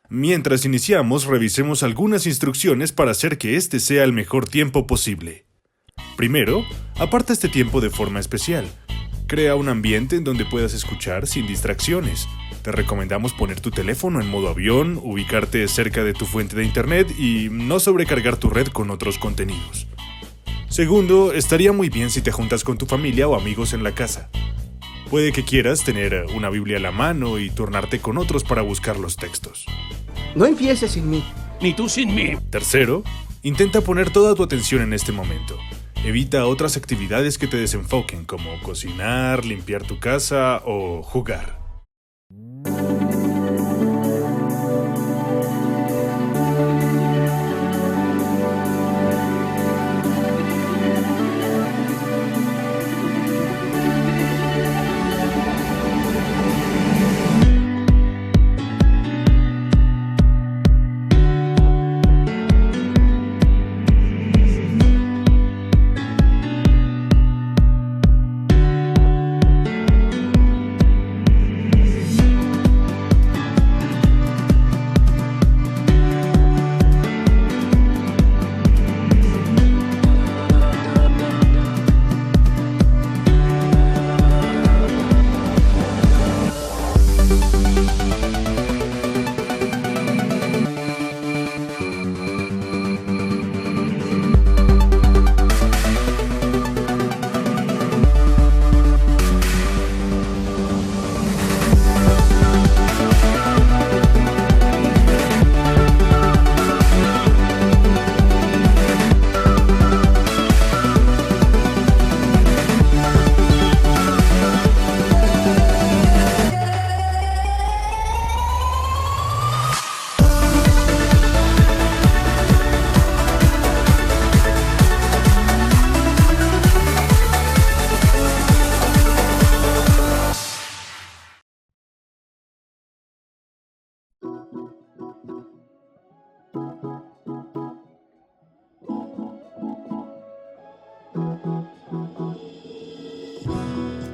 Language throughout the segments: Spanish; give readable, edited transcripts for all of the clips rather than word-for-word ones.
Mientras iniciamos, revisemos algunas instrucciones para hacer que este sea el mejor tiempo posible. Primero, aparta este tiempo de forma especial. Crea un ambiente en donde puedas escuchar sin distracciones. Te recomendamos poner tu teléfono en modo avión, ubicarte cerca de tu fuente de internet y no sobrecargar tu red con otros contenidos. Segundo, estaría muy bien si te juntas con tu familia o amigos en la casa. Puede que quieras tener una Biblia a la mano y turnarte con otros para buscar los textos. No empieces sin mí. Ni tú sin mí. Tercero, intenta poner toda tu atención en este momento. Evita otras actividades que te desenfoquen, como cocinar, limpiar tu casa o jugar.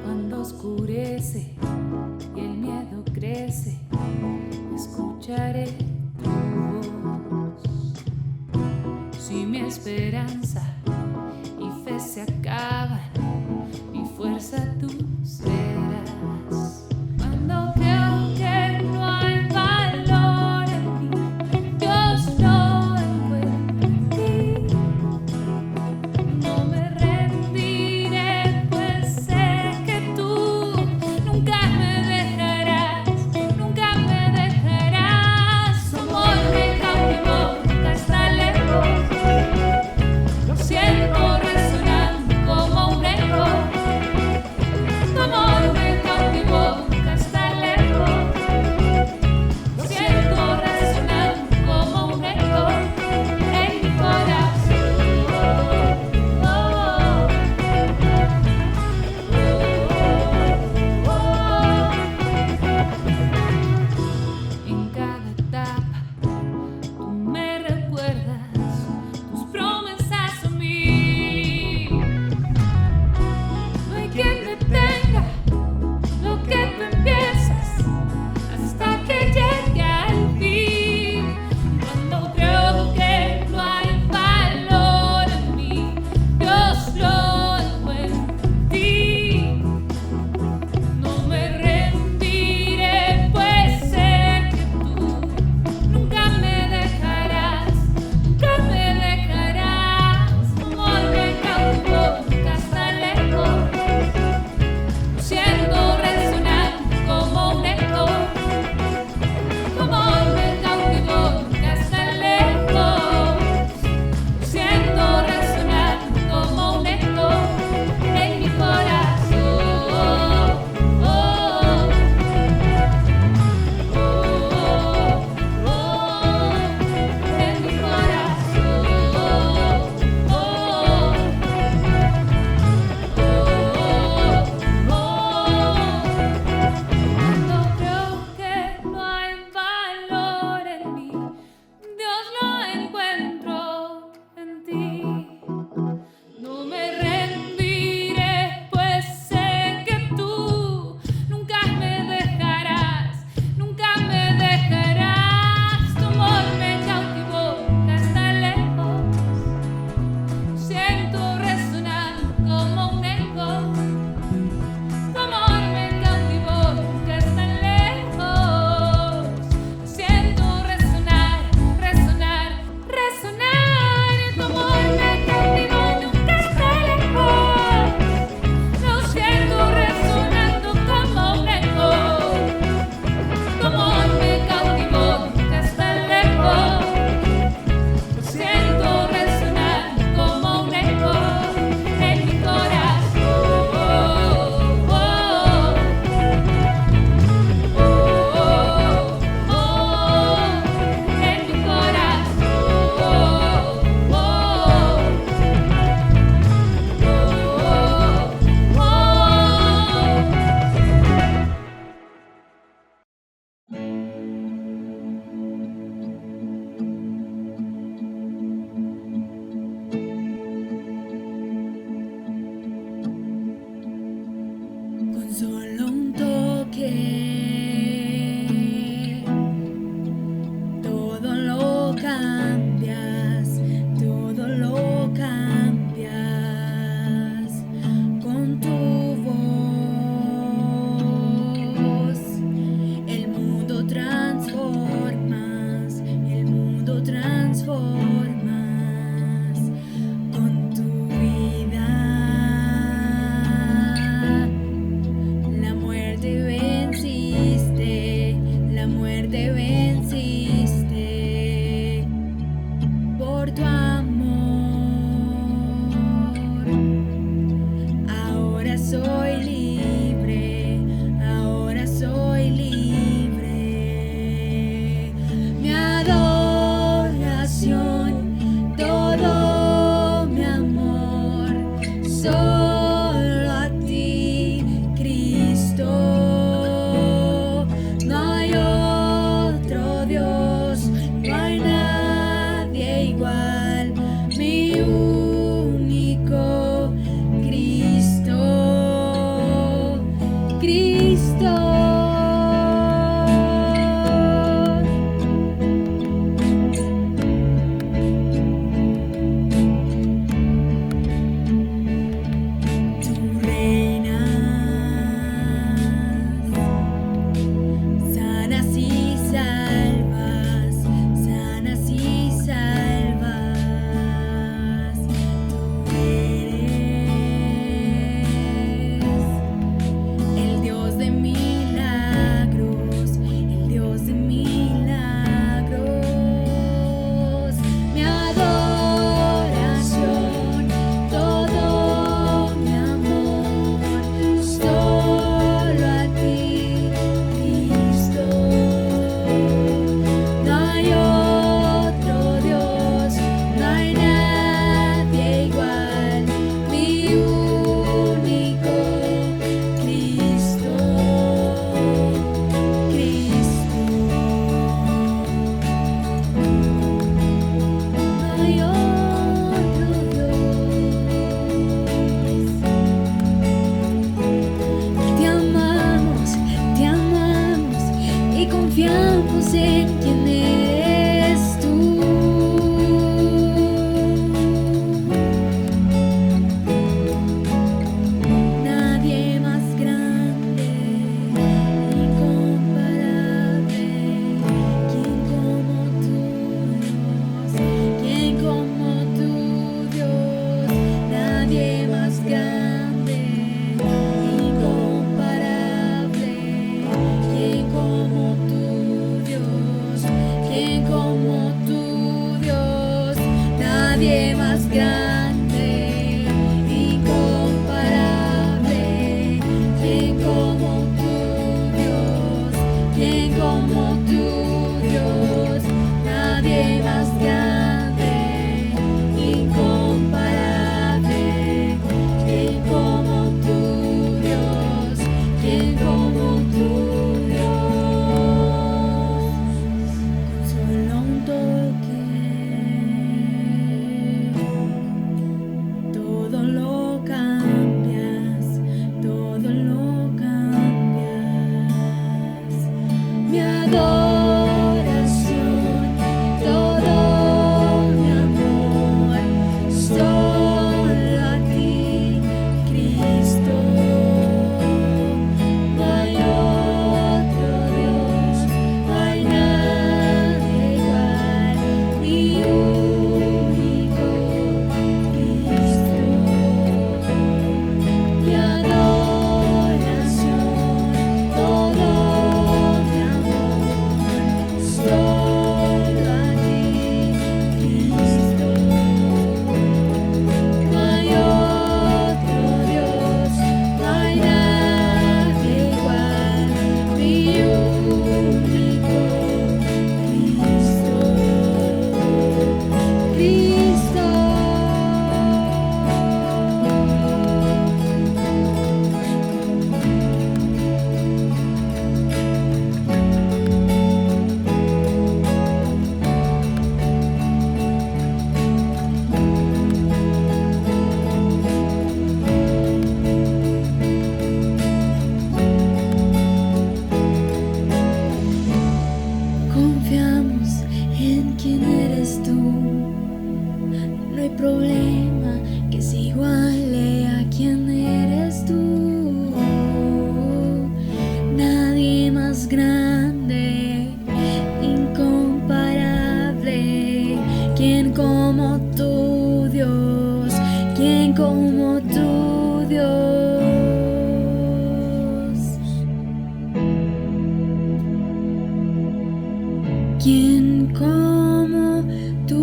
Cuando oscurece y el miedo crece, escucharé tu voz. Si mi esperanza y fe se acaban, mi fuerza tú serás. Cuando creo que no hay valor en mí, Dios lo encuentra en ti. No me rendiré, pues sé que tú nunca me dejarás, nunca me dejarás. Su amor me cautivó, nunca está lejos. como tu Dios, nadie más grande, incomparable. ¿Quién como tu Dios? ¿Quién como tu Dios? Nadie más grande, incomparable. ¿Quién como tu Dios? ¿Quién como tu Dios? Con solo un toque, todo lo cambias, todo lo cambias. Mi adoración, todo mi amor, solo a ti, Cristo. No hay otro Dios, no hay nadie igual, mi único Cristo. Mi adoración, todo mi amor, solo a ti, Cristo. No hay otro Dios, no hay nadie igual, mi único Cristo. Cristo. Confiamos en quién eres tú. No hay problema que se iguale a quién eres tú. Nadie más grande, incomparable. ¿Quién como tu Dios? ¿Quién como tu Dios? ¿Quién como tú?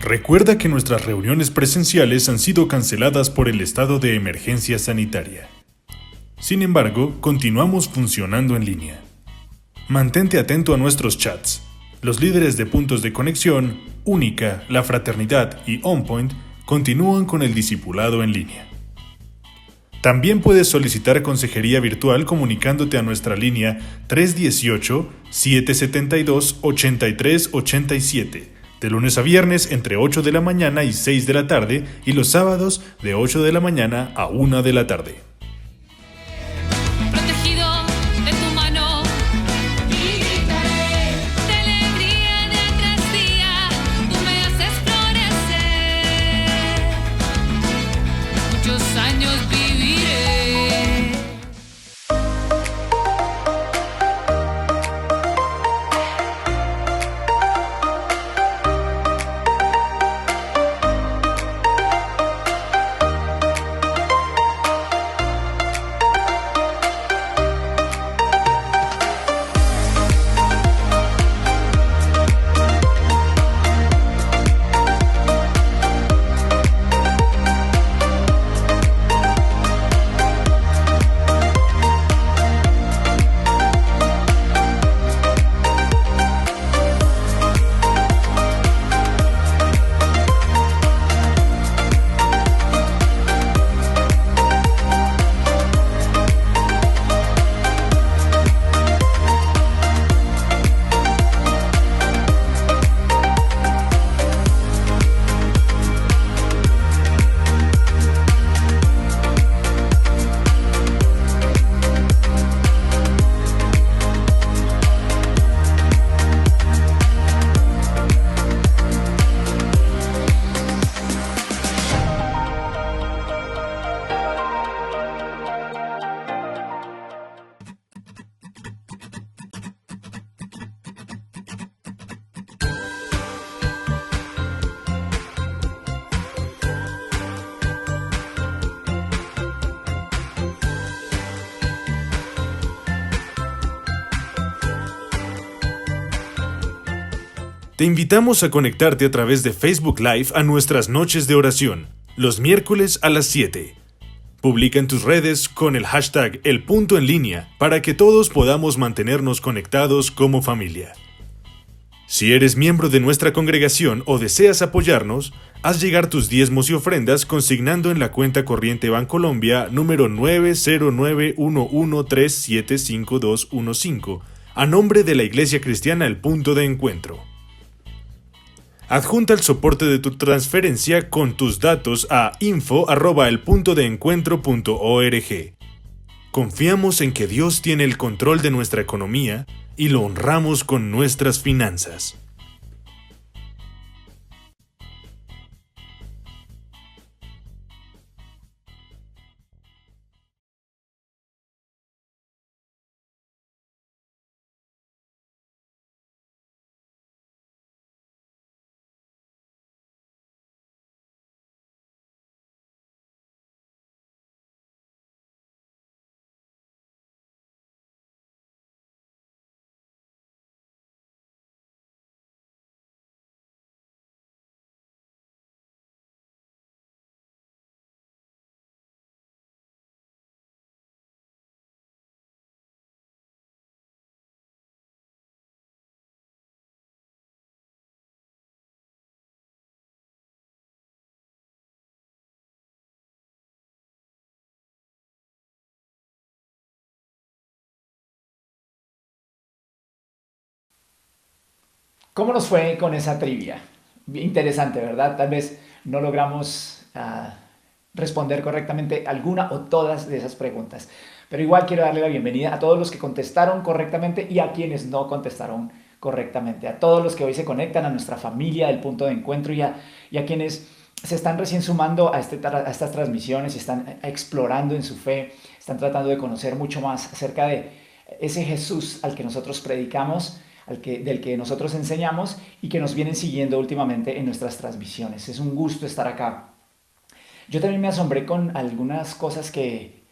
Recuerda que nuestras reuniones presenciales han sido canceladas por el estado de emergencia sanitaria. Sin embargo, continuamos funcionando en línea. Mantente atento a nuestros chats. Los líderes de puntos de conexión, Única, La Fraternidad y OnPoint continúan con el discipulado en línea. También puedes solicitar consejería virtual comunicándote a nuestra línea 318-772-8387, de lunes a viernes entre 8 de la mañana y 6 de la tarde y los sábados de 8 de la mañana a 1 de la tarde. Protegido de tu mano, y gritaré de alegría día tras día. Tú me haces florecer, muchos años viviré. Te invitamos a conectarte a través de Facebook Live a nuestras noches de oración, los miércoles a las 7. Publica en tus redes con el hashtag El Punto en Línea para que todos podamos mantenernos conectados como familia. Si eres miembro de nuestra congregación o deseas apoyarnos, haz llegar tus diezmos y ofrendas consignando en la cuenta corriente Bancolombia número 90911375215 a nombre de la Iglesia Cristiana El Punto de Encuentro. Adjunta el soporte de tu transferencia con tus datos a info@elpuntodeencuentro.org. Confiamos en que Dios tiene el control de nuestra economía y lo honramos con nuestras finanzas. ¿Cómo nos fue con esa trivia? Interesante, ¿verdad? Tal vez no logramos responder correctamente alguna o todas de esas preguntas. Pero igual quiero darle la bienvenida a todos los que contestaron correctamente y a quienes no contestaron correctamente. A todos los que hoy se conectan a nuestra familia del Punto de Encuentro y a quienes se están recién sumando a estas transmisiones y están explorando en su fe, están tratando de conocer mucho más acerca de ese Jesús al que nosotros predicamos, del que nosotros enseñamos y que nos vienen siguiendo últimamente en nuestras transmisiones. Es un gusto estar acá. Yo también me asombré con algunas cosas que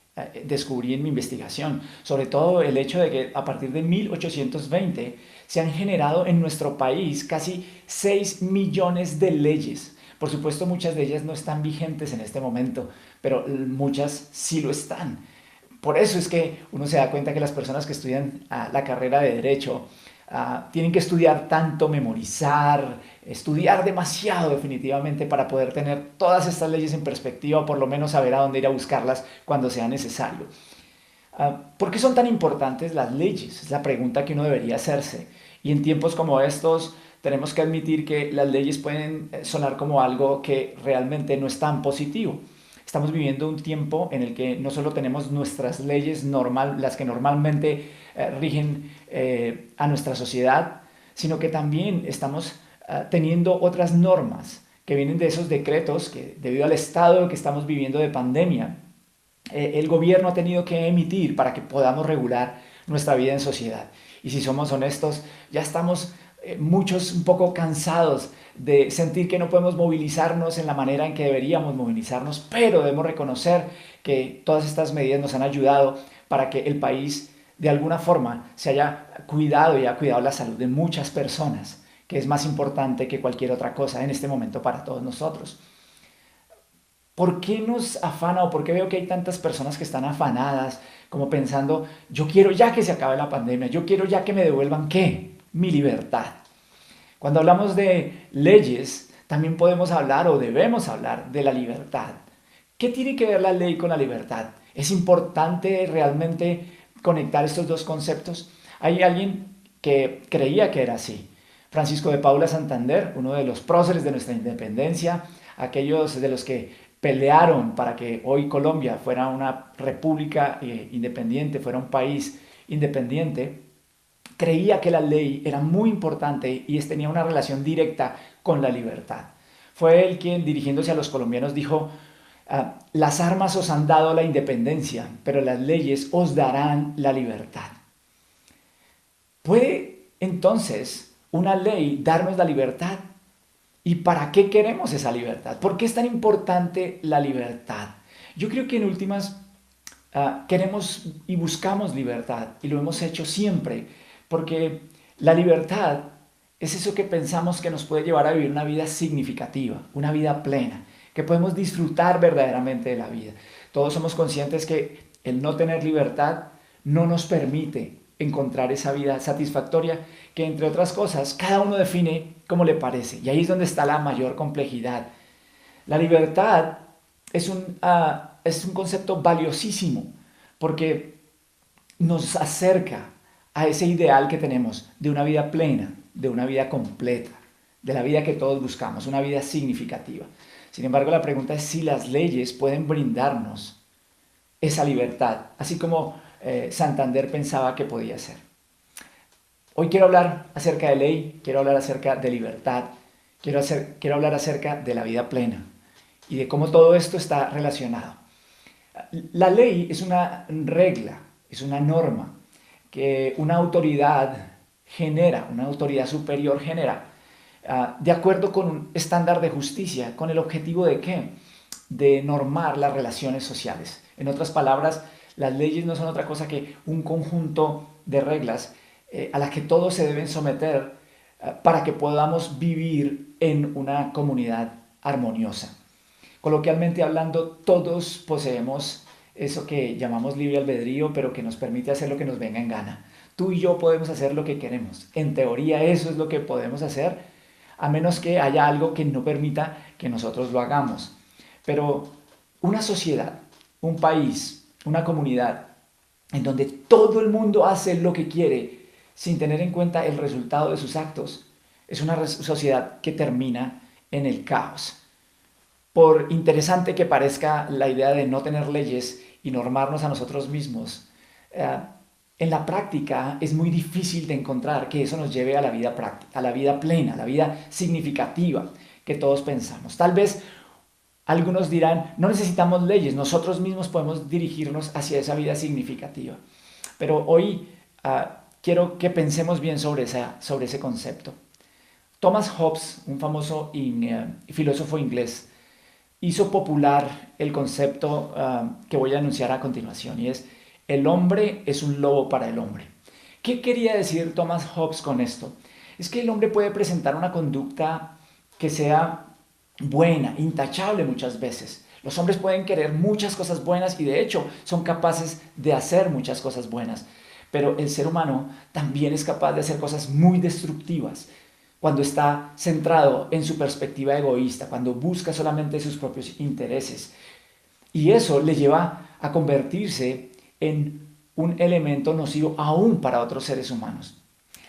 descubrí en mi investigación, sobre todo el hecho de que a partir de 1820 se han generado en nuestro país casi 6 millones de leyes. Por supuesto, muchas de ellas no están vigentes en este momento, pero muchas sí lo están. Por eso es que uno se da cuenta que las personas que estudian la carrera de Derecho tienen que estudiar tanto, memorizar, estudiar demasiado definitivamente para poder tener todas estas leyes en perspectiva o por lo menos saber a dónde ir a buscarlas cuando sea necesario. ¿Por qué son tan importantes las leyes? Es la pregunta que uno debería hacerse. Y en tiempos como estos tenemos que admitir que las leyes pueden sonar como algo que realmente no es tan positivo. Estamos viviendo un tiempo en el que no solo tenemos nuestras leyes las que normalmente rigen a nuestra sociedad, sino que también estamos teniendo otras normas que vienen de esos decretos que, debido al estado que estamos viviendo de pandemia, el gobierno ha tenido que emitir para que podamos regular nuestra vida en sociedad. Y si somos honestos, ya estamos muchos un poco cansados de sentir que no podemos movilizarnos en la manera en que deberíamos movilizarnos, pero debemos reconocer que todas estas medidas nos han ayudado para que el país de alguna forma se haya cuidado y haya cuidado la salud de muchas personas, que es más importante que cualquier otra cosa en este momento para todos nosotros. ¿Por qué nos afana o por qué veo que hay tantas personas que están afanadas como pensando, yo quiero ya que se acabe la pandemia, yo quiero ya que me devuelvan ¿qué? Mi libertad. Cuando hablamos de leyes, también podemos hablar o debemos hablar de la libertad. ¿Qué tiene que ver la ley con la libertad? ¿Es importante realmente conectar estos dos conceptos? Hay alguien que creía que era así. Francisco de Paula Santander, uno de los próceres de nuestra independencia, aquellos de los que pelearon para que hoy Colombia fuera una república independiente, fuera un país independiente, creía que la ley era muy importante y tenía una relación directa con la libertad. Fue él quien, dirigiéndose a los colombianos, dijo: las armas os han dado la independencia, pero las leyes os darán la libertad. ¿Puede entonces una ley darnos la libertad? ¿Y para qué queremos esa libertad? ¿Por qué es tan importante la libertad? Yo creo que en últimas queremos y buscamos libertad, y lo hemos hecho siempre, porque la libertad es eso que pensamos que nos puede llevar a vivir una vida significativa, una vida plena, que podemos disfrutar verdaderamente de la vida. Todos somos conscientes que el no tener libertad no nos permite encontrar esa vida satisfactoria que, entre otras cosas, cada uno define como le parece. Y ahí es donde está la mayor complejidad. La libertad es un concepto valiosísimo porque nos acerca a ese ideal que tenemos de una vida plena, de una vida completa, de la vida que todos buscamos, una vida significativa. Sin embargo, la pregunta es si las leyes pueden brindarnos esa libertad, así como Santander pensaba que podía ser. Hoy quiero hablar acerca de ley, quiero hablar acerca de libertad, quiero hablar acerca de la vida plena y de cómo todo esto está relacionado. La ley es una regla, es una norma que una autoridad genera, una autoridad superior genera, de acuerdo con un estándar de justicia, con el objetivo de ¿qué? De normar las relaciones sociales. En otras palabras, las leyes no son otra cosa que un conjunto de reglas a las que todos se deben someter para que podamos vivir en una comunidad armoniosa. Coloquialmente hablando, todos poseemos eso que llamamos libre albedrío, pero que nos permite hacer lo que nos venga en gana. Tú y yo podemos hacer lo que queremos. En teoría eso es lo que podemos hacer, a menos que haya algo que no permita que nosotros lo hagamos. Pero una sociedad, un país, una comunidad, en donde todo el mundo hace lo que quiere sin tener en cuenta el resultado de sus actos, es una sociedad que termina en el caos. Por interesante que parezca la idea de no tener leyes y normarnos a nosotros mismos, en la práctica es muy difícil de encontrar que eso nos lleve a la vida práctica, a la vida plena, a la vida significativa que todos pensamos. Tal vez algunos dirán, no necesitamos leyes, nosotros mismos podemos dirigirnos hacia esa vida significativa. Pero hoy quiero que pensemos bien sobre ese concepto. Thomas Hobbes, un famoso filósofo inglés, hizo popular el concepto que voy a anunciar a continuación, y es: el hombre es un lobo para el hombre. ¿Qué quería decir Thomas Hobbes con esto? Es que el hombre puede presentar una conducta que sea buena, intachable muchas veces. Los hombres pueden querer muchas cosas buenas y de hecho son capaces de hacer muchas cosas buenas. Pero el ser humano también es capaz de hacer cosas muy destructivas cuando está centrado en su perspectiva egoísta, cuando busca solamente sus propios intereses. Y eso le lleva a convertirse en un elemento nocivo aún para otros seres humanos.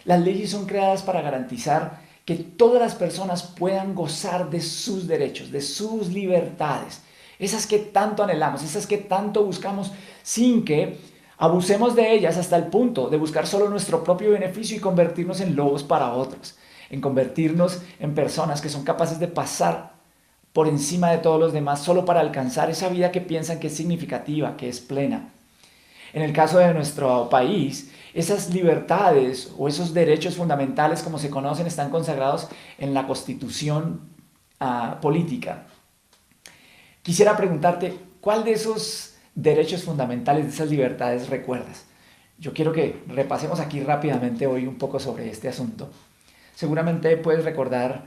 Las leyes son creadas para garantizar que todas las personas puedan gozar de sus derechos, de sus libertades, esas que tanto anhelamos, esas que tanto buscamos, sin que abusemos de ellas hasta el punto de buscar solo nuestro propio beneficio y convertirnos en lobos para otros, en convertirnos en personas que son capaces de pasar por encima de todos los demás solo para alcanzar esa vida que piensan que es significativa, que es plena. En el caso de nuestro país, esas libertades o esos derechos fundamentales, como se conocen, están consagrados en la Constitución política. Quisiera preguntarte, ¿cuál de esos derechos fundamentales, de esas libertades recuerdas? Yo quiero que repasemos aquí rápidamente hoy un poco sobre este asunto. Seguramente puedes recordar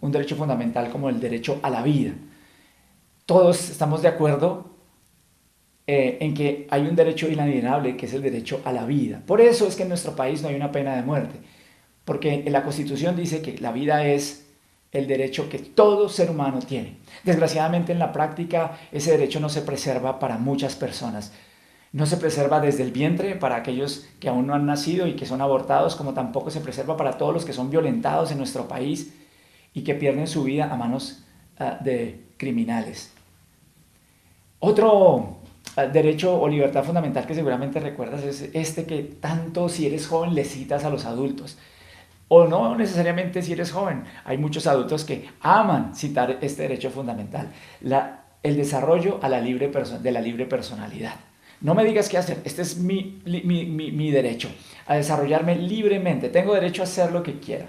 un derecho fundamental como el derecho a la vida. Todos estamos de acuerdo en que hay un derecho inalienable que es el derecho a la vida. Por eso es que en nuestro país no hay una pena de muerte, porque en la Constitución dice que la vida es el derecho que todo ser humano tiene. Desgraciadamente en la práctica ese derecho no se preserva para muchas personas. No se preserva desde el vientre para aquellos que aún no han nacido y que son abortados, como tampoco se preserva para todos los que son violentados en nuestro país y que pierden su vida a manos de criminales. Otro derecho o libertad fundamental que seguramente recuerdas es este que tanto, si eres joven, le citas a los adultos. O no necesariamente si eres joven. Hay muchos adultos que aman citar este derecho fundamental. El desarrollo de la libre personalidad. No me digas qué hacer. Este es mi derecho a desarrollarme libremente. Tengo derecho a hacer lo que quiera.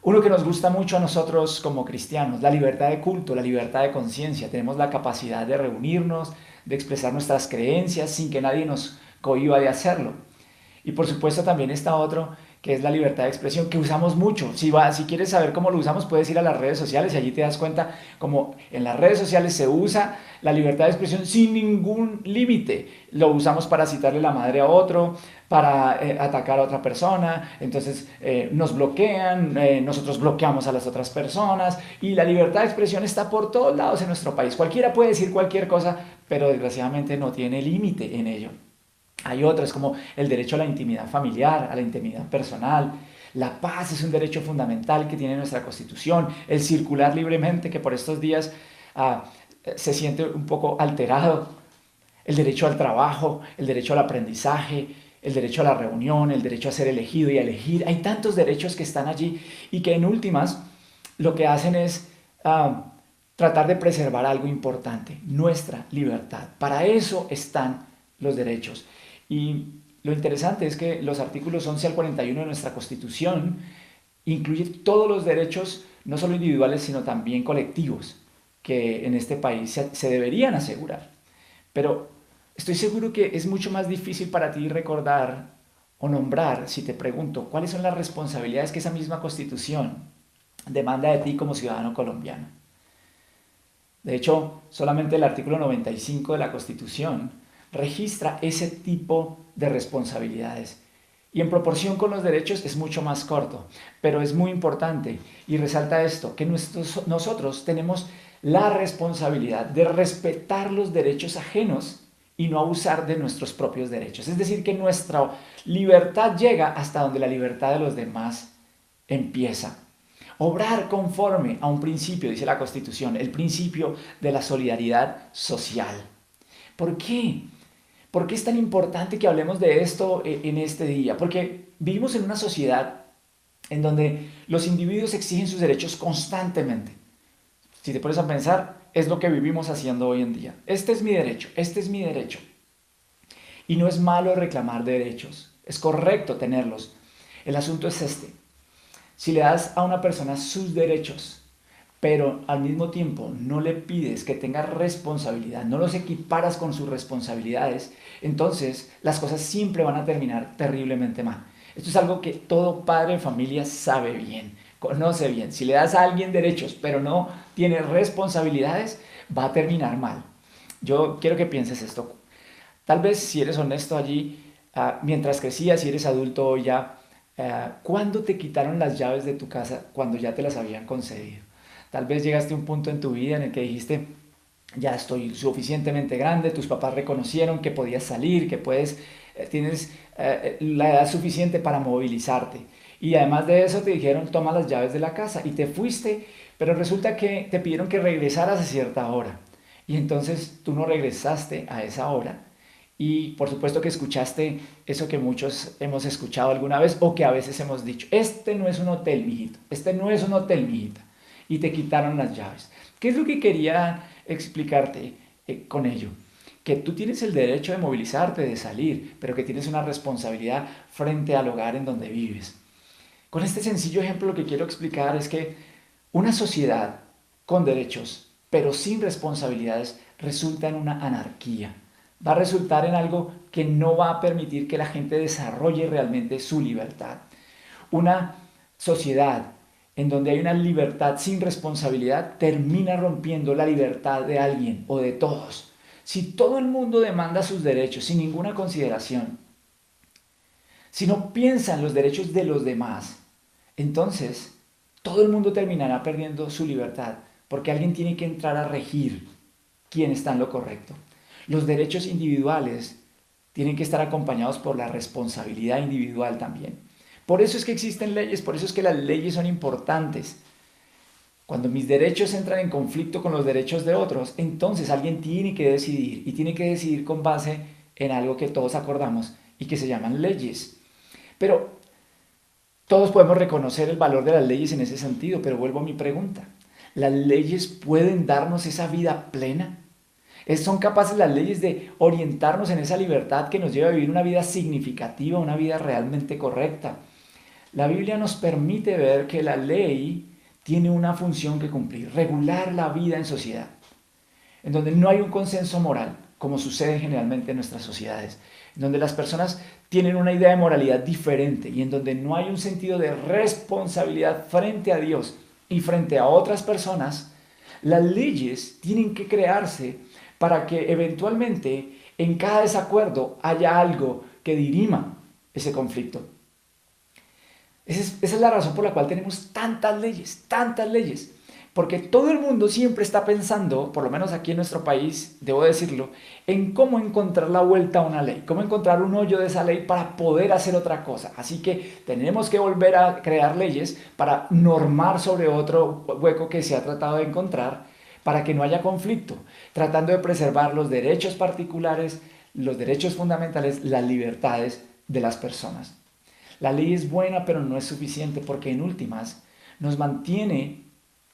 Uno que nos gusta mucho a nosotros como cristianos, la libertad de culto, la libertad de conciencia. Tenemos la capacidad de reunirnos, de expresar nuestras creencias sin que nadie nos cohíba de hacerlo. Y por supuesto también está otro que es la libertad de expresión, que usamos mucho. Si quieres saber cómo lo usamos, puedes ir a las redes sociales y allí te das cuenta como en las redes sociales se usa la libertad de expresión sin ningún límite. Lo usamos para citarle la madre a otro, para atacar a otra persona, entonces nos bloquean, nosotros bloqueamos a las otras personas y la libertad de expresión está por todos lados en nuestro país. Cualquiera puede decir cualquier cosa, pero desgraciadamente no tiene límite en ello. Hay otras como el derecho a la intimidad familiar, a la intimidad personal. La paz es un derecho fundamental que tiene nuestra Constitución. El circular libremente, que por estos días se siente un poco alterado. El derecho al trabajo, el derecho al aprendizaje, el derecho a la reunión, el derecho a ser elegido y a elegir. Hay tantos derechos que están allí y que en últimas lo que hacen es tratar de preservar algo importante, nuestra libertad. Para eso están los derechos. Y lo interesante es que los artículos 11 al 41 de nuestra Constitución incluyen todos los derechos, no solo individuales, sino también colectivos, que en este país se deberían asegurar. Pero estoy seguro que es mucho más difícil para ti recordar o nombrar, si te pregunto, cuáles son las responsabilidades que esa misma Constitución demanda de ti como ciudadano colombiano. De hecho, solamente el artículo 95 de la Constitución registra ese tipo de responsabilidades. Y en proporción con los derechos es mucho más corto, pero es muy importante y resalta esto, que nosotros tenemos la responsabilidad de respetar los derechos ajenos y no abusar de nuestros propios derechos. Es decir, que nuestra libertad llega hasta donde la libertad de los demás empieza. Obrar conforme a un principio, dice la Constitución, el principio de la solidaridad social. ¿Por qué? ¿Por qué es tan importante que hablemos de esto en este día? Porque vivimos en una sociedad en donde los individuos exigen sus derechos constantemente. Si te pones a pensar, es lo que vivimos haciendo hoy en día. Este es mi derecho, este es mi derecho. Y no es malo reclamar derechos, es correcto tenerlos. El asunto es este. Si le das a una persona sus derechos, pero al mismo tiempo no le pides que tenga responsabilidad, no los equiparas con sus responsabilidades, entonces las cosas siempre van a terminar terriblemente mal. Esto es algo que todo padre de familia sabe bien, conoce bien. Si le das a alguien derechos, pero no tiene responsabilidades, va a terminar mal. Yo quiero que pienses esto. Tal vez si eres honesto allí, mientras crecías, si eres adulto ya, ¿cuándo te quitaron las llaves de tu casa cuando ya te las habían concedido? Tal vez llegaste a un punto en tu vida en el que dijiste, ya estoy suficientemente grande, tus papás reconocieron que podías salir, que tienes la edad suficiente para movilizarte. Y además de eso te dijeron, toma las llaves de la casa y te fuiste, pero resulta que te pidieron que regresaras a cierta hora. Y entonces tú no regresaste a esa hora. Y por supuesto que escuchaste eso que muchos hemos escuchado alguna vez o que a veces hemos dicho, este no es un hotel, mijito, este no es un hotel, mijita. Y te quitaron las llaves. ¿Qué es lo que quería explicarte con ello? Que tú tienes el derecho de movilizarte, de salir, pero que tienes una responsabilidad frente al hogar en donde vives. Con este sencillo ejemplo lo que quiero explicar es que una sociedad con derechos, pero sin responsabilidades, resulta en una anarquía. Va a resultar en algo que no va a permitir que la gente desarrolle realmente su libertad. Una sociedad en donde hay una libertad sin responsabilidad, termina rompiendo la libertad de alguien o de todos. Si todo el mundo demanda sus derechos sin ninguna consideración, si no piensa en los derechos de los demás, entonces todo el mundo terminará perdiendo su libertad, porque alguien tiene que entrar a regir quién está en lo correcto. Los derechos individuales tienen que estar acompañados por la responsabilidad individual también. Por eso es que existen leyes, por eso es que las leyes son importantes. Cuando mis derechos entran en conflicto con los derechos de otros, entonces alguien tiene que decidir y tiene que decidir con base en algo que todos acordamos y que se llaman leyes. Pero todos podemos reconocer el valor de las leyes en ese sentido, pero vuelvo a mi pregunta. ¿Las leyes pueden darnos esa vida plena? ¿Son capaces las leyes de orientarnos en esa libertad que nos lleva a vivir una vida significativa, una vida realmente correcta? La Biblia nos permite ver que la ley tiene una función que cumplir, regular la vida en sociedad, en donde no hay un consenso moral, como sucede generalmente en nuestras sociedades, en donde las personas tienen una idea de moralidad diferente y en donde no hay un sentido de responsabilidad frente a Dios y frente a otras personas. Las leyes tienen que crearse para que eventualmente en cada desacuerdo haya algo que dirima ese conflicto. Esa es la razón por la cual tenemos tantas leyes, porque todo el mundo siempre está pensando, por lo menos aquí en nuestro país, debo decirlo, en cómo encontrar la vuelta a una ley, cómo encontrar un hoyo de esa ley para poder hacer otra cosa. Así que tenemos que volver a crear leyes para normar sobre otro hueco que se ha tratado de encontrar, para que no haya conflicto, tratando de preservar los derechos particulares, los derechos fundamentales, las libertades de las personas. La ley es buena, pero no es suficiente porque en últimas nos mantiene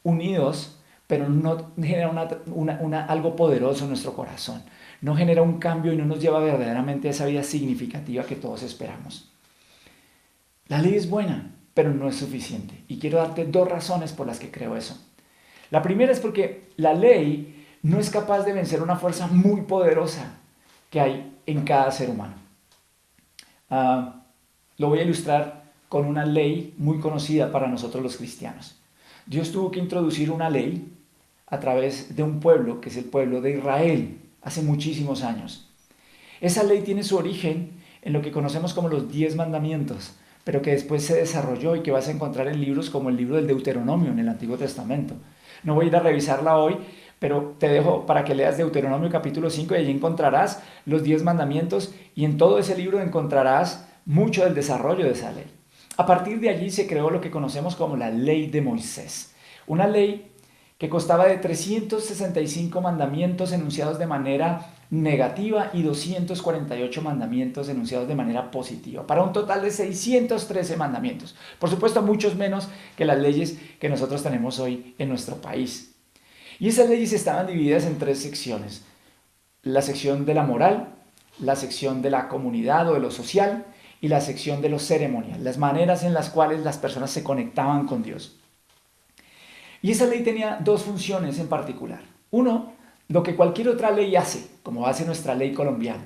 unidos, pero no genera algo poderoso en nuestro corazón. No genera un cambio y no nos lleva verdaderamente a esa vida significativa que todos esperamos. La ley es buena, pero no es suficiente. Y quiero darte 2 razones por las que creo eso. La primera es porque la ley no es capaz de vencer una fuerza muy poderosa que hay en cada ser humano. Lo voy a ilustrar con una ley muy conocida para nosotros los cristianos. Dios tuvo que introducir una ley a través de un pueblo, que es el pueblo de Israel, hace muchísimos años. Esa ley tiene su origen en lo que conocemos como los 10 mandamientos, pero que después se desarrolló y que vas a encontrar en libros como el libro del Deuteronomio en el Antiguo Testamento. No voy a ir a revisarla hoy, pero te dejo para que leas Deuteronomio capítulo 5 y allí encontrarás los 10 mandamientos y en todo ese libro encontrarás mucho del desarrollo de esa ley. A partir de allí se creó lo que conocemos como la ley de Moisés, una ley que constaba de 365 mandamientos enunciados de manera negativa y 248 mandamientos enunciados de manera positiva, para un total de 613 mandamientos. Por supuesto, muchos menos que las leyes que nosotros tenemos hoy en nuestro país. Y esas leyes estaban divididas en 3 secciones. La sección de la moral, la sección de la comunidad o de lo social y la sección de lo ceremonial, las maneras en las cuales las personas se conectaban con Dios. Y esa ley tenía 2 funciones en particular. Uno, lo que cualquier otra ley hace, como hace nuestra ley colombiana,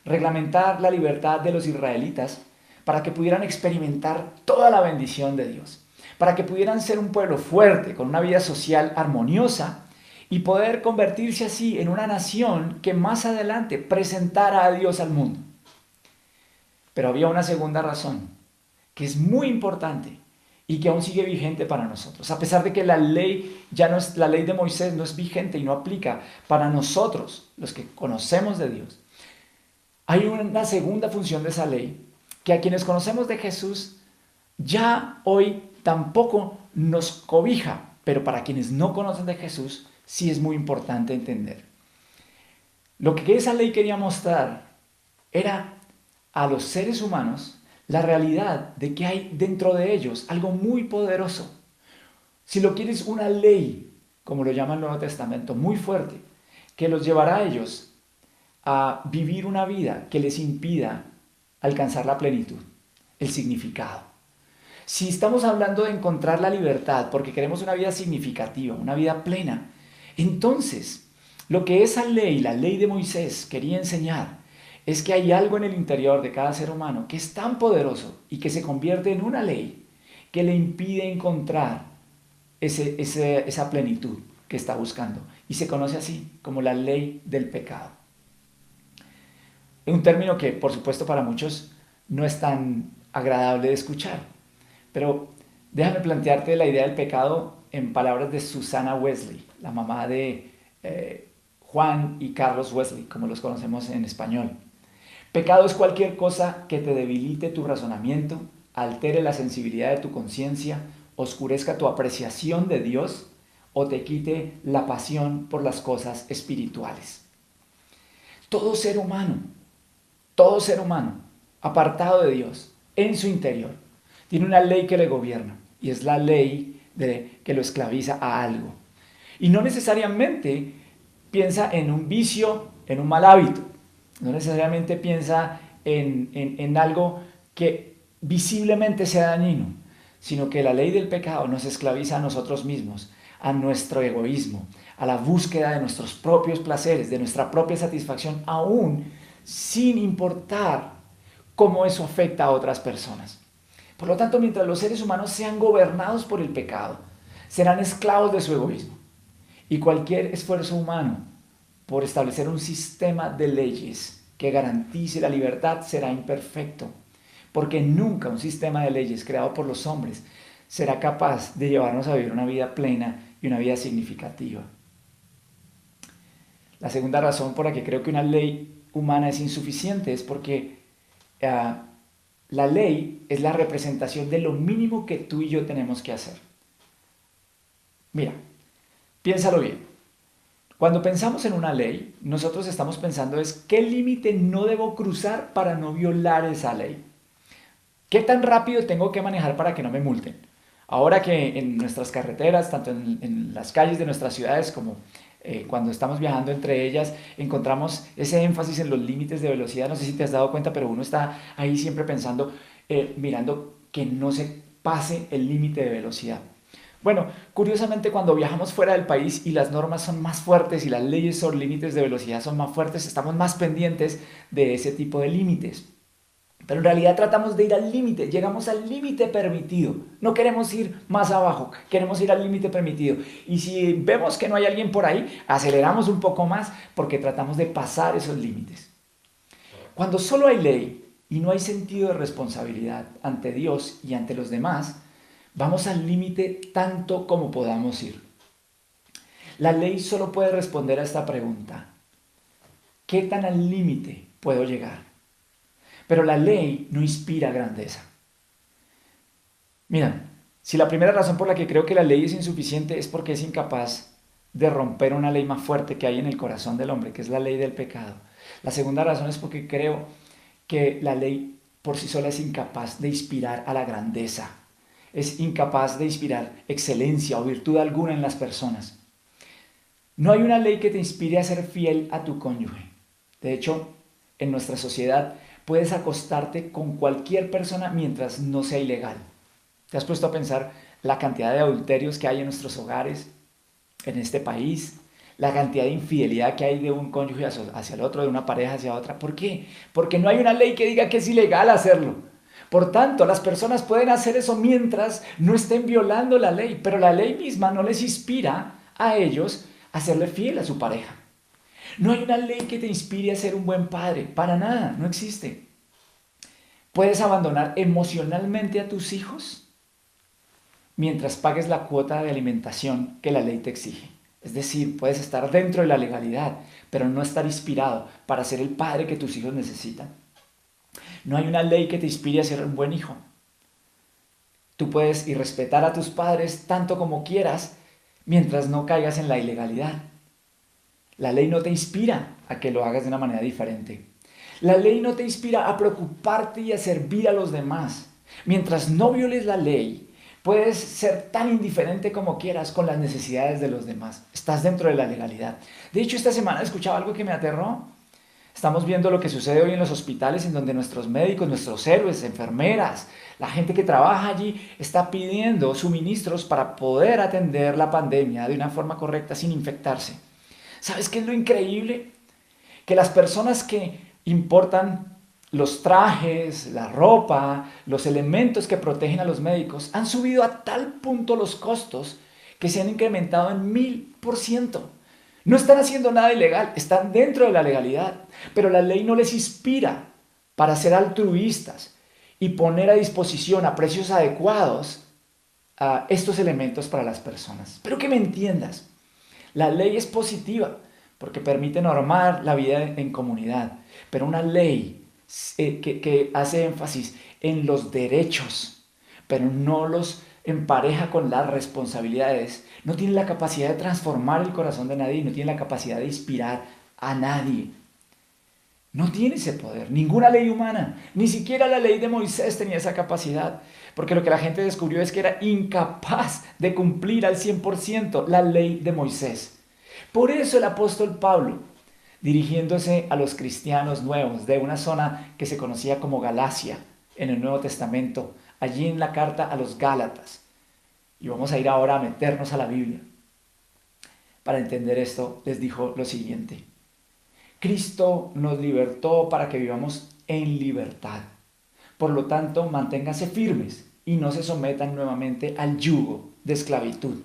reglamentar la libertad de los israelitas para que pudieran experimentar toda la bendición de Dios, para que pudieran ser un pueblo fuerte, con una vida social armoniosa y poder convertirse así en una nación que más adelante presentara a Dios al mundo. Pero había una segunda razón, que es muy importante y que aún sigue vigente para nosotros. A pesar de que la ley la ley de Moisés no es vigente y no aplica para nosotros, los que conocemos de Dios, hay una segunda función de esa ley, que a quienes conocemos de Jesús ya hoy tampoco nos cobija, pero para quienes no conocen de Jesús sí es muy importante entender. Lo que esa ley quería mostrar era a los seres humanos la realidad de que hay dentro de ellos algo muy poderoso. Si lo quieres, una ley, como lo llama el Nuevo Testamento, muy fuerte, que los llevará a ellos a vivir una vida que les impida alcanzar la plenitud, el significado. Si estamos hablando de encontrar la libertad porque queremos una vida significativa, una vida plena, entonces lo que esa ley, la ley de Moisés, quería enseñar es que hay algo en el interior de cada ser humano que es tan poderoso y que se convierte en una ley que le impide encontrar esa plenitud que está buscando. Y se conoce así como la ley del pecado. Es un término que, por supuesto, para muchos no es tan agradable de escuchar. Pero déjame plantearte la idea del pecado en palabras de Susana Wesley, la mamá de Juan y Carlos Wesley, como los conocemos en español. Pecado es cualquier cosa que te debilite tu razonamiento, altere la sensibilidad de tu conciencia, oscurezca tu apreciación de Dios o te quite la pasión por las cosas espirituales. Todo ser humano, apartado de Dios, en su interior, tiene una ley que le gobierna y es la ley que lo esclaviza a algo. Y no necesariamente piensa en un vicio, en un mal hábito. No necesariamente piensa en algo que visiblemente sea dañino, sino que la ley del pecado nos esclaviza a nosotros mismos, a nuestro egoísmo, a la búsqueda de nuestros propios placeres, de nuestra propia satisfacción, aún sin importar cómo eso afecta a otras personas. Por lo tanto, mientras los seres humanos sean gobernados por el pecado, serán esclavos de su egoísmo. Y cualquier esfuerzo humano por establecer un sistema de leyes que garantice la libertad será imperfecto, porque nunca un sistema de leyes creado por los hombres será capaz de llevarnos a vivir una vida plena y una vida significativa. La segunda razón por la que creo que una ley humana es insuficiente es porque la ley es la representación de lo mínimo que tú y yo tenemos que hacer. Mira, piénsalo bien. Cuando pensamos en una ley, nosotros estamos pensando es qué límite no debo cruzar para no violar esa ley. ¿Qué tan rápido tengo que manejar para que no me multen? Ahora que en nuestras carreteras, tanto en las calles de nuestras ciudades como cuando estamos viajando entre ellas, encontramos ese énfasis en los límites de velocidad. No sé si te has dado cuenta, pero uno está ahí siempre pensando, mirando que no se pase el límite de velocidad. Bueno, curiosamente cuando viajamos fuera del país y las normas son más fuertes y las leyes sobre límites de velocidad son más fuertes, estamos más pendientes de ese tipo de límites. Pero en realidad tratamos de ir al límite, llegamos al límite permitido. No queremos ir más abajo, queremos ir al límite permitido. Y si vemos que no hay alguien por ahí, aceleramos un poco más porque tratamos de pasar esos límites. Cuando solo hay ley y no hay sentido de responsabilidad ante Dios y ante los demás, vamos al límite tanto como podamos ir. La ley solo puede responder a esta pregunta: ¿qué tan al límite puedo llegar? Pero la ley no inspira grandeza. Mira, si la primera razón por la que creo que la ley es insuficiente es porque es incapaz de romper una ley más fuerte que hay en el corazón del hombre, que es la ley del pecado. La segunda razón es porque creo que la ley por sí sola es incapaz de inspirar a la grandeza. Es incapaz de inspirar excelencia o virtud alguna en las personas. No hay una ley que te inspire a ser fiel a tu cónyuge. De hecho, en nuestra sociedad puedes acostarte con cualquier persona mientras no sea ilegal. ¿Te has puesto a pensar la cantidad de adulterios que hay en nuestros hogares, en este país? La cantidad de infidelidad que hay de un cónyuge hacia el otro, de una pareja hacia otra. ¿Por qué? Porque no hay una ley que diga que es ilegal hacerlo. Por tanto, las personas pueden hacer eso mientras no estén violando la ley, pero la ley misma no les inspira a ellos a serle fiel a su pareja. No hay una ley que te inspire a ser un buen padre, para nada, no existe. ¿Puedes abandonar emocionalmente a tus hijos mientras pagues la cuota de alimentación que la ley te exige? Es decir, puedes estar dentro de la legalidad, pero no estar inspirado para ser el padre que tus hijos necesitan. No hay una ley que te inspire a ser un buen hijo. Tú puedes respetar a tus padres tanto como quieras mientras no caigas en la ilegalidad. La ley no te inspira a que lo hagas de una manera diferente. La ley no te inspira a preocuparte y a servir a los demás. Mientras no violes la ley, puedes ser tan indiferente como quieras con las necesidades de los demás. Estás dentro de la legalidad. De hecho, esta semana escuchaba algo que me aterró. Estamos viendo lo que sucede hoy en los hospitales, en donde nuestros médicos, nuestros héroes, enfermeras, la gente que trabaja allí está pidiendo suministros para poder atender la pandemia de una forma correcta sin infectarse. ¿Sabes qué es lo increíble? Que las personas que importan los trajes, la ropa, los elementos que protegen a los médicos han subido a tal punto los costos que se han incrementado en 1000%. No están haciendo nada ilegal, están dentro de la legalidad, pero la ley no les inspira para ser altruistas y poner a disposición a precios adecuados a estos elementos para las personas. Pero que me entiendas. La ley es positiva porque permite normar la vida en comunidad, pero una ley que hace énfasis en los derechos, pero no los empareja con las responsabilidades, no tiene la capacidad de transformar el corazón de nadie, no tiene la capacidad de inspirar a nadie. No tiene ese poder, ninguna ley humana, ni siquiera la ley de Moisés tenía esa capacidad, porque lo que la gente descubrió es que era incapaz de cumplir al 100% la ley de Moisés. Por eso el apóstol Pablo, dirigiéndose a los cristianos nuevos de una zona que se conocía como Galacia en el Nuevo Testamento, allí en la carta a los Gálatas, y vamos a ir ahora a meternos a la Biblia, para entender esto, les dijo lo siguiente: Cristo nos libertó para que vivamos en libertad. Por lo tanto, manténganse firmes y no se sometan nuevamente al yugo de esclavitud.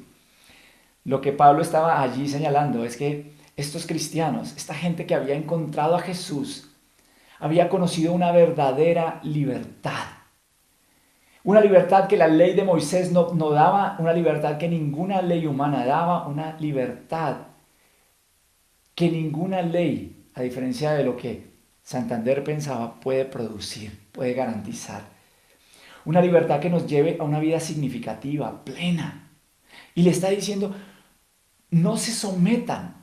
Lo que Pablo estaba allí señalando es que estos cristianos, esta gente que había encontrado a Jesús, había conocido una verdadera libertad. Una libertad que la ley de Moisés no daba, una libertad que ninguna ley humana daba, una libertad que ninguna ley, a diferencia de lo que Santander pensaba, puede producir, puede garantizar. Una libertad que nos lleve a una vida significativa, plena. Y le está diciendo, no se sometan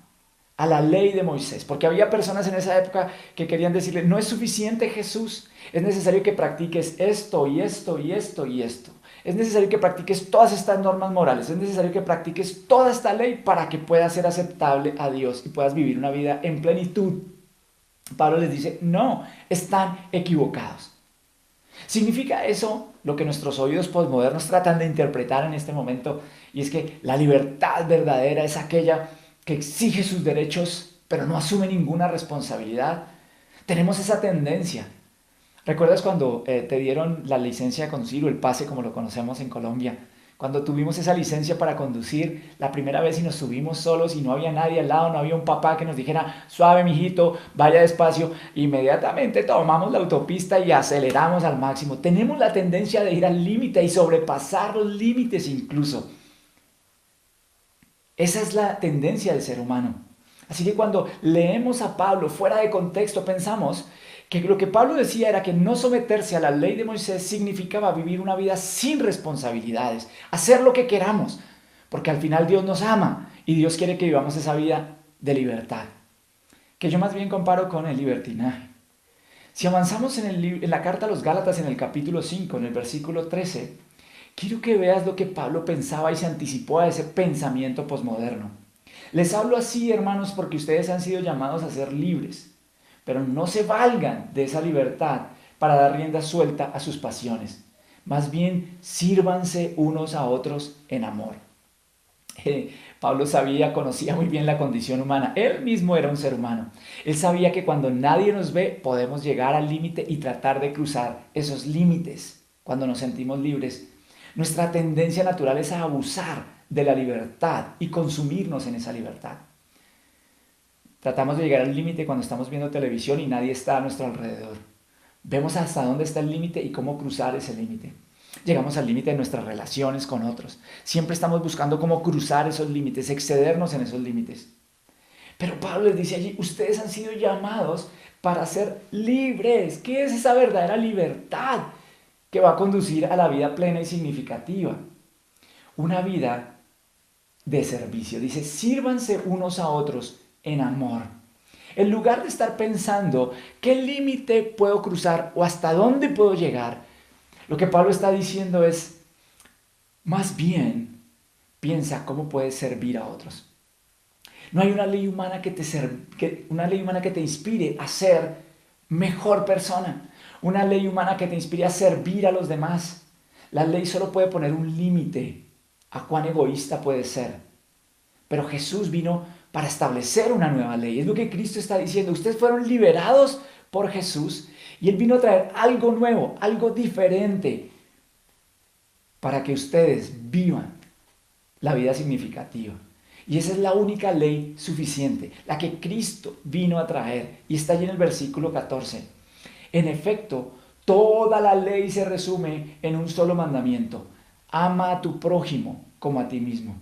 a la ley de Moisés, porque había personas en esa época que querían decirle, no es suficiente Jesús, es necesario que practiques esto y esto y esto y esto. Es necesario que practiques todas estas normas morales, es necesario que practiques toda esta ley para que puedas ser aceptable a Dios y puedas vivir una vida en plenitud. Pablo les dice, no, están equivocados. ¿Significa eso lo que nuestros oídos posmodernos tratan de interpretar en este momento? Y es que la libertad verdadera es aquella que exige sus derechos, pero no asume ninguna responsabilidad. Tenemos esa tendencia. ¿Recuerdas cuando te dieron la licencia de conducir o el pase como lo conocemos en Colombia? Cuando tuvimos esa licencia para conducir la primera vez y nos subimos solos y no había nadie al lado, no había un papá que nos dijera, suave mijito, vaya despacio, inmediatamente tomamos la autopista y aceleramos al máximo. Tenemos la tendencia de ir al límite y sobrepasar los límites incluso. Esa es la tendencia del ser humano. Así que cuando leemos a Pablo fuera de contexto pensamos que lo que Pablo decía era que no someterse a la ley de Moisés significaba vivir una vida sin responsabilidades, hacer lo que queramos, porque al final Dios nos ama y Dios quiere que vivamos esa vida de libertad, que yo más bien comparo con el libertinaje. Si avanzamos en la carta a los Gálatas en el capítulo 5, en el versículo 13, quiero que veas lo que Pablo pensaba y se anticipó a ese pensamiento posmoderno. Les hablo así, hermanos, porque ustedes han sido llamados a ser libres. Pero no se valgan de esa libertad para dar rienda suelta a sus pasiones. Más bien, sírvanse unos a otros en amor. Pablo conocía muy bien la condición humana. Él mismo era un ser humano. Él sabía que cuando nadie nos ve, podemos llegar al límite y tratar de cruzar esos límites cuando nos sentimos libres. Nuestra tendencia natural es a abusar de la libertad y consumirnos en esa libertad. Tratamos de llegar al límite cuando estamos viendo televisión y nadie está a nuestro alrededor. Vemos hasta dónde está el límite y cómo cruzar ese límite. Llegamos al límite de nuestras relaciones con otros. Siempre estamos buscando cómo cruzar esos límites, excedernos en esos límites. Pero Pablo les dice allí, ustedes han sido llamados para ser libres. ¿Qué es esa verdadera libertad que va a conducir a la vida plena y significativa? Una vida de servicio. Dice, sírvanse unos a otros en amor. En lugar de estar pensando qué límite puedo cruzar o hasta dónde puedo llegar, lo que Pablo está diciendo es, más bien, piensa cómo puedes servir a otros. No hay una ley humana que te inspire a ser mejor persona, una ley humana que te inspire a servir a los demás. La ley solo puede poner un límite a cuán egoísta puedes ser. Pero Jesús vino para establecer una nueva ley. Es lo que Cristo está diciendo. Ustedes fueron liberados por Jesús y Él vino a traer algo nuevo, algo diferente para que ustedes vivan la vida significativa. Y esa es la única ley suficiente, la que Cristo vino a traer. Y está allí en el versículo 14. En efecto, toda la ley se resume en un solo mandamiento. Ama a tu prójimo como a ti mismo.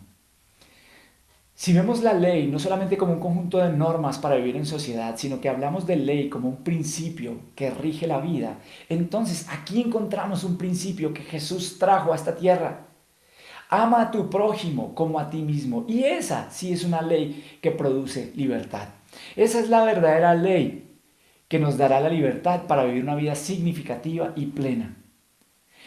Si vemos la ley no solamente como un conjunto de normas para vivir en sociedad, sino que hablamos de ley como un principio que rige la vida, entonces aquí encontramos un principio que Jesús trajo a esta tierra. Ama a tu prójimo como a ti mismo. Y esa sí es una ley que produce libertad. Esa es la verdadera ley que nos dará la libertad para vivir una vida significativa y plena.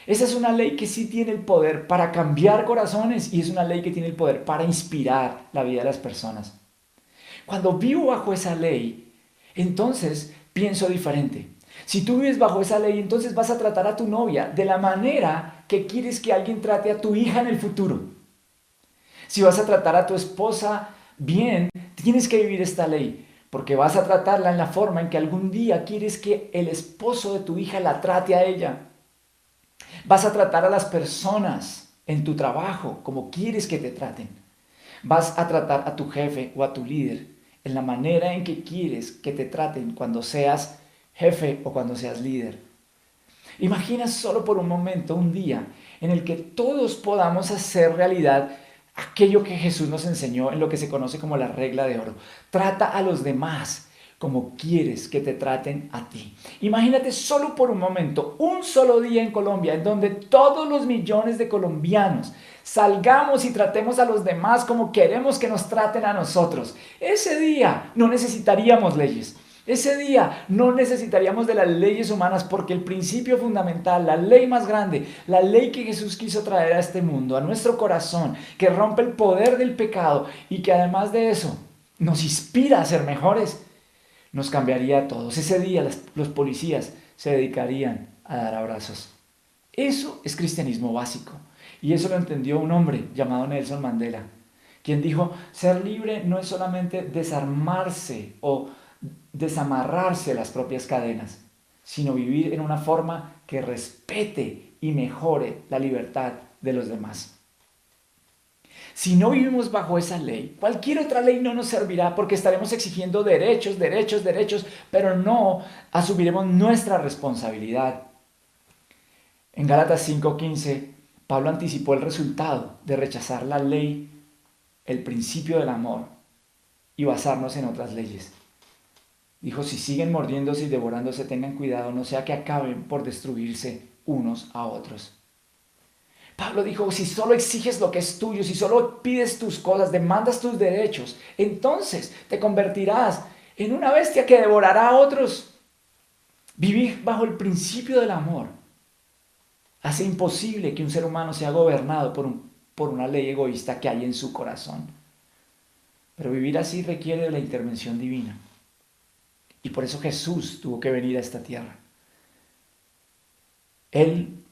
Esa es una ley que sí tiene el poder para cambiar corazones y es una ley que tiene el poder para inspirar la vida de las personas. Cuando vivo bajo esa ley, entonces pienso diferente. Si tú vives bajo esa ley, entonces vas a tratar a tu novia de la manera que quieres que alguien trate a tu hija en el futuro. Si vas a tratar a tu esposa Bien, tienes que vivir esta ley, porque vas a tratarla en la forma en que algún día quieres que el esposo de tu hija la trate a ella. Vas a tratar a las personas en tu trabajo como quieres que te traten. Vas a tratar a tu jefe o a tu líder en la manera en que quieres que te traten cuando seas jefe o cuando seas líder. Imagina solo por un momento un día en el que todos podamos hacer realidad aquello que Jesús nos enseñó en lo que se conoce como la regla de oro. Trata a los demás como quieres que te traten a ti. Imagínate solo por un momento, un solo día en Colombia, en donde todos los millones de colombianos salgamos y tratemos a los demás como queremos que nos traten a nosotros. Ese día no necesitaríamos leyes. Ese día no necesitaríamos de las leyes humanas, porque el principio fundamental, la ley más grande, la ley que Jesús quiso traer a este mundo, a nuestro corazón, que rompe el poder del pecado y que además de eso nos inspira a ser mejores, nos cambiaría a todos. Ese día los policías se dedicarían a dar abrazos. Eso es cristianismo básico. Y eso lo entendió un hombre llamado Nelson Mandela, quien dijo: ser libre no es solamente desarmarse o desamarrarse las propias cadenas, sino vivir en una forma que respete y mejore la libertad de los demás. Si no vivimos bajo esa ley, cualquier otra ley no nos servirá, porque estaremos exigiendo derechos, pero no asumiremos nuestra responsabilidad. En Gálatas 5:15, Pablo anticipó el resultado de rechazar la ley, el principio del amor, y basarnos en otras leyes. Dijo: si siguen mordiéndose y devorándose, tengan cuidado, no sea que acaben por destruirse unos a otros. Pablo dijo: si solo exiges lo que es tuyo, si solo pides tus cosas, demandas tus derechos, entonces te convertirás en una bestia que devorará a otros. Vivir bajo el principio del amor hace imposible que un ser humano sea gobernado por una ley egoísta que hay en su corazón. Pero vivir así requiere de la intervención divina. Y por eso Jesús tuvo que venir a esta tierra. Él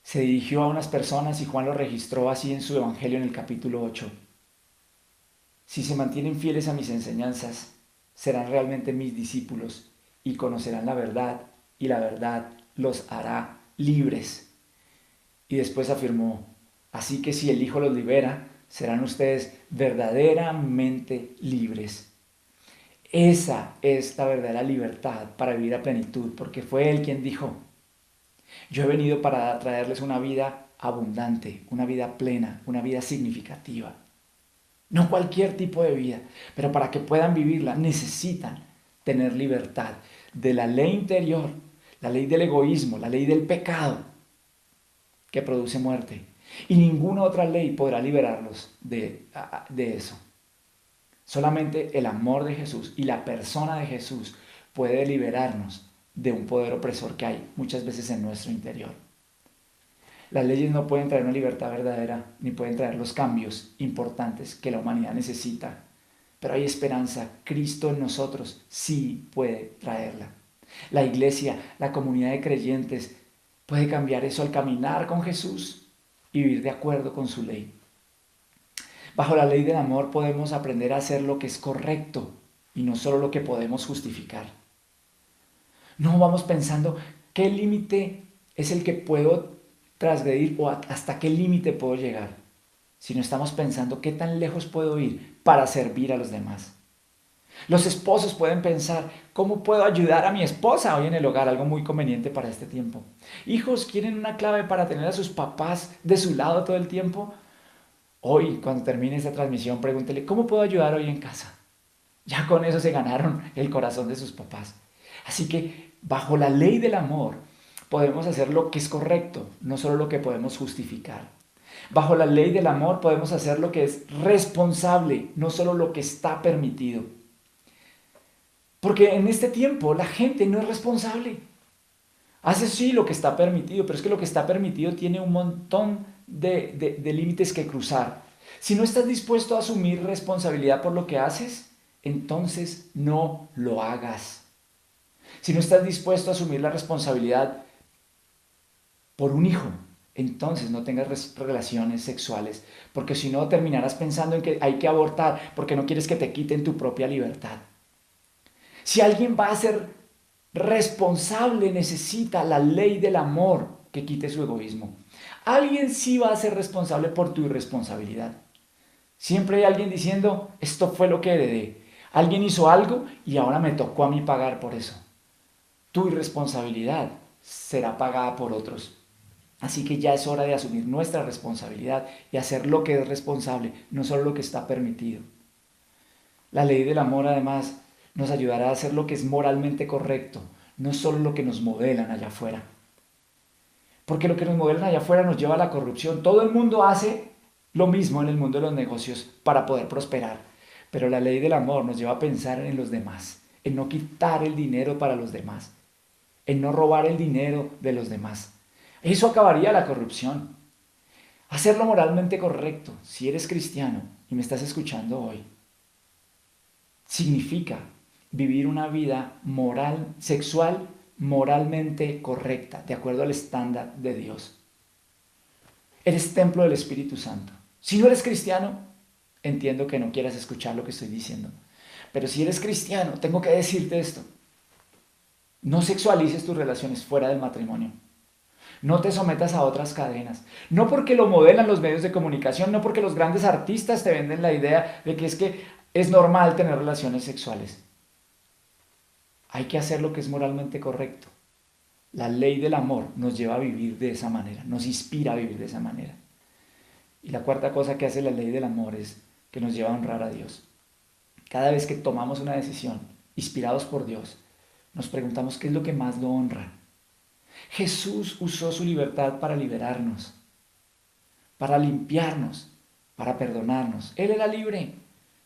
se dirigió a unas personas y Juan lo registró así en su Evangelio en el capítulo 8. Si se mantienen fieles a mis enseñanzas, serán realmente mis discípulos y conocerán la verdad, y la verdad los hará libres. Y después afirmó: así que si el Hijo los libera, serán ustedes verdaderamente libres. Esa es la verdadera libertad para vivir a plenitud, porque fue Él quien dijo: yo he venido para traerles una vida abundante, una vida plena, una vida significativa. No cualquier tipo de vida, pero para que puedan vivirla necesitan tener libertad de la ley interior, la ley del egoísmo, la ley del pecado, que produce muerte. Y ninguna otra ley podrá liberarlos de eso. Solamente el amor de Jesús y la persona de Jesús puede liberarnos de un poder opresor que hay muchas veces en nuestro interior. Las leyes no pueden traer una libertad verdadera, ni pueden traer los cambios importantes que la humanidad necesita. Pero hay esperanza. Cristo en nosotros sí puede traerla. La iglesia, la comunidad de creyentes, puede cambiar eso al caminar con Jesús y vivir de acuerdo con su ley. Bajo la ley del amor podemos aprender a hacer lo que es correcto y no solo lo que podemos justificar. No vamos pensando qué límite es el que puedo transgredir o hasta qué límite puedo llegar, sino estamos pensando qué tan lejos puedo ir para servir a los demás. Los esposos pueden pensar: ¿cómo puedo ayudar a mi esposa hoy en el hogar? Algo muy conveniente para este tiempo. Hijos, ¿quieren una clave para tener a sus papás de su lado todo el tiempo? Hoy, cuando termine esta transmisión, pregúntele: ¿cómo puedo ayudar hoy en casa? Ya con eso se ganaron el corazón de sus papás. Así que, bajo la ley del amor, podemos hacer lo que es correcto, no solo lo que podemos justificar. Bajo la ley del amor podemos hacer lo que es responsable, no solo lo que está permitido. Porque en este tiempo la gente no es responsable. Hace sí lo que está permitido, pero es que lo que está permitido tiene un montón de límites que cruzar. Si no estás dispuesto a asumir responsabilidad por lo que haces, entonces no lo hagas. Si no estás dispuesto a asumir la responsabilidad por un hijo, entonces no tengas relaciones sexuales, porque si no terminarás pensando en que hay que abortar porque no quieres que te quiten tu propia libertad. Si alguien va a ser responsable, necesita la ley del amor que quite su egoísmo. Alguien sí va a ser responsable por tu irresponsabilidad. Siempre hay alguien diciendo, esto fue lo que heredé. Alguien hizo algo y ahora me tocó a mí pagar por eso. Tu irresponsabilidad será pagada por otros. Así que ya es hora de asumir nuestra responsabilidad y hacer lo que es responsable, no solo lo que está permitido. La ley del amor, además, nos ayudará a hacer lo que es moralmente correcto, no solo lo que nos modelan allá afuera. Porque lo que nos modelan allá afuera nos lleva a la corrupción. Todo el mundo hace lo mismo en el mundo de los negocios para poder prosperar. Pero la ley del amor nos lleva a pensar en los demás, en no quitar el dinero para los demás, en no robar el dinero de los demás. Eso acabaría la corrupción. Hacerlo moralmente correcto, si eres cristiano y me estás escuchando hoy, significa vivir una vida moral, sexual, moralmente correcta, de acuerdo al estándar de Dios. Eres templo del Espíritu Santo. Si no eres cristiano, entiendo que no quieras escuchar lo que estoy diciendo. Pero si eres cristiano, tengo que decirte esto. No sexualices tus relaciones fuera del matrimonio. No te sometas a otras cadenas. No porque lo modelan los medios de comunicación, no porque los grandes artistas te venden la idea de que es normal tener relaciones sexuales. Hay que hacer lo que es moralmente correcto. La ley del amor nos lleva a vivir de esa manera, nos inspira a vivir de esa manera. Y la cuarta cosa que hace la ley del amor es que nos lleva a honrar a Dios. Cada vez que tomamos una decisión, inspirados por Dios, nos preguntamos qué es lo que más lo honra. Jesús usó su libertad para liberarnos, para limpiarnos, para perdonarnos. Él era libre.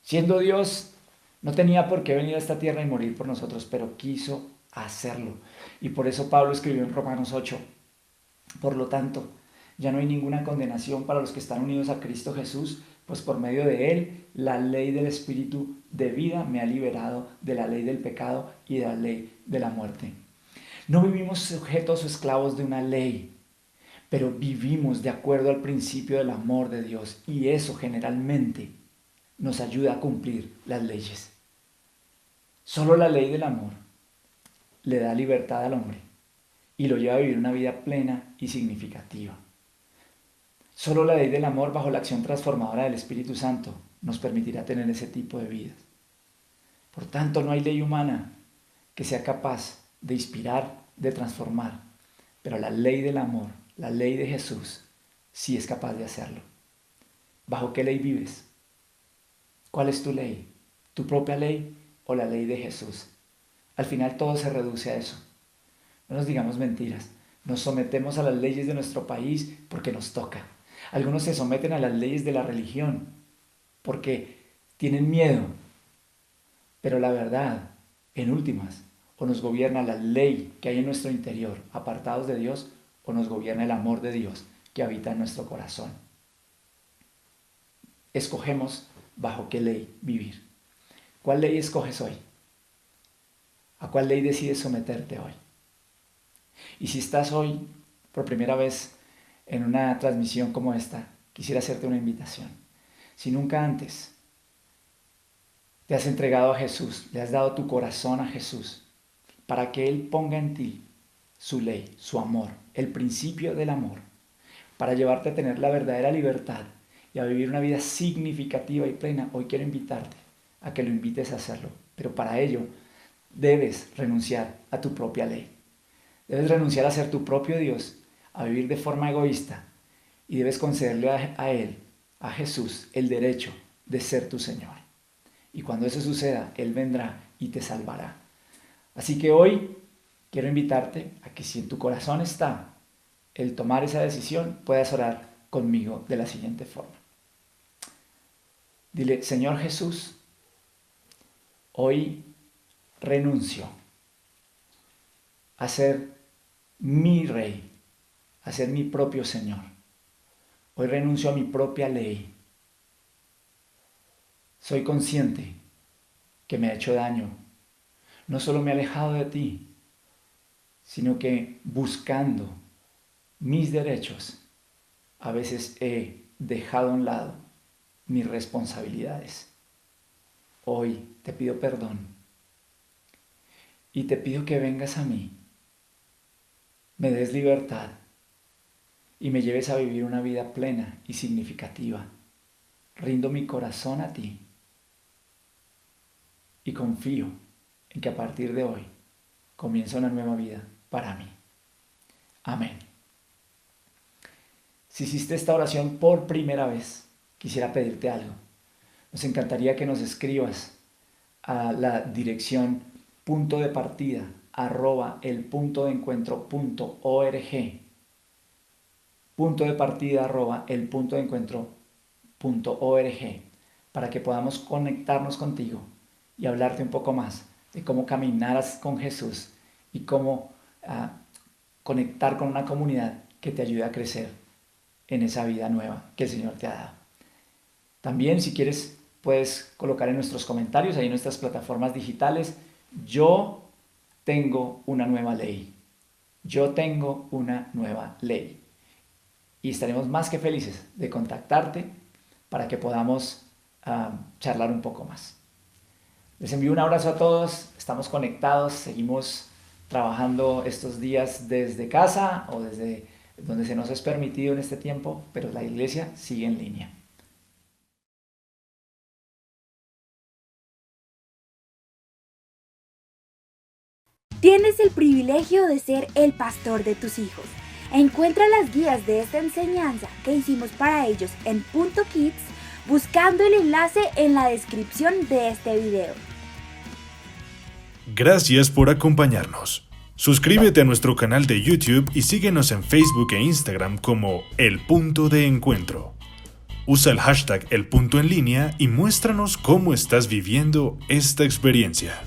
Siendo Dios, no tenía por qué venir a esta tierra y morir por nosotros, pero quiso hacerlo. Y por eso Pablo escribió en Romanos 8, por lo tanto, ya no hay ninguna condenación para los que están unidos a Cristo Jesús, pues por medio de Él, la ley del Espíritu de vida me ha liberado de la ley del pecado y de la ley de la muerte. No vivimos sujetos o esclavos de una ley, pero vivimos de acuerdo al principio del amor de Dios, y eso generalmente nos ayuda a cumplir las leyes. Solo la ley del amor le da libertad al hombre y lo lleva a vivir una vida plena y significativa. Solo la ley del amor bajo la acción transformadora del Espíritu Santo nos permitirá tener ese tipo de vidas. Por tanto, no hay ley humana que sea capaz de inspirar, de transformar, pero la ley del amor, la ley de Jesús, sí es capaz de hacerlo. ¿Bajo qué ley vives? ¿Cuál es tu ley? ¿Tu propia ley o la ley de Jesús? Al final todo se reduce a eso. No nos digamos mentiras. Nos sometemos a las leyes de nuestro país porque nos toca. Algunos se someten a las leyes de la religión porque tienen miedo. Pero la verdad, en últimas, o nos gobierna la ley que hay en nuestro interior, apartados de Dios, o nos gobierna el amor de Dios que habita en nuestro corazón. Escogemos bajo qué ley vivir. ¿Cuál ley escoges hoy? ¿A cuál ley decides someterte hoy? Y si estás hoy por primera vez en una transmisión como esta, quisiera hacerte una invitación. Si nunca antes te has entregado a Jesús, le has dado tu corazón a Jesús, para que Él ponga en ti su ley, su amor, el principio del amor, para llevarte a tener la verdadera libertad y a vivir una vida significativa y plena, hoy quiero invitarte a que lo invites a hacerlo. Pero para ello debes renunciar a tu propia ley. Debes renunciar a ser tu propio Dios, a vivir de forma egoísta, y debes concederle a Él, a Jesús, el derecho de ser tu Señor. Y cuando eso suceda, Él vendrá y te salvará. Así que hoy quiero invitarte a que si en tu corazón está el tomar esa decisión, puedas orar conmigo de la siguiente forma. Dile: Señor Jesús, hoy renuncio a ser mi rey, a ser mi propio Señor. Hoy renuncio a mi propia ley. Soy consciente que me ha hecho daño. No solo me ha alejado de ti, sino que buscando mis derechos a veces he dejado a un lado mis responsabilidades. Hoy te pido perdón y te pido que vengas a mí, me des libertad y me lleves a vivir una vida plena y significativa. Rindo mi corazón a ti y confío en que a partir de hoy comienza una nueva vida para mí. Amén. Si hiciste esta oración por primera vez, quisiera pedirte algo. Nos encantaría que nos escribas a la dirección elpuntodencuentro.org, elpuntodencuentro.org, para que podamos conectarnos contigo y hablarte un poco más de cómo caminar con Jesús y cómo conectar con una comunidad que te ayude a crecer en esa vida nueva que el Señor te ha dado. También, si quieres, puedes colocar en nuestros comentarios, ahí en nuestras plataformas digitales: yo tengo una nueva ley. Yo tengo una nueva ley. Y estaremos más que felices de contactarte para que podamos charlar un poco más. Les envío un abrazo a todos. Estamos conectados, seguimos trabajando estos días desde casa o desde donde se nos es permitido en este tiempo, pero la iglesia sigue en línea. Tienes el privilegio de ser el pastor de tus hijos. Encuentra las guías de esta enseñanza que hicimos para ellos en Punto Kids buscando el enlace en la descripción de este video. Gracias por acompañarnos. Suscríbete a nuestro canal de YouTube y síguenos en Facebook e Instagram como El Punto de Encuentro. Usa el hashtag El Punto en Línea y muéstranos cómo estás viviendo esta experiencia.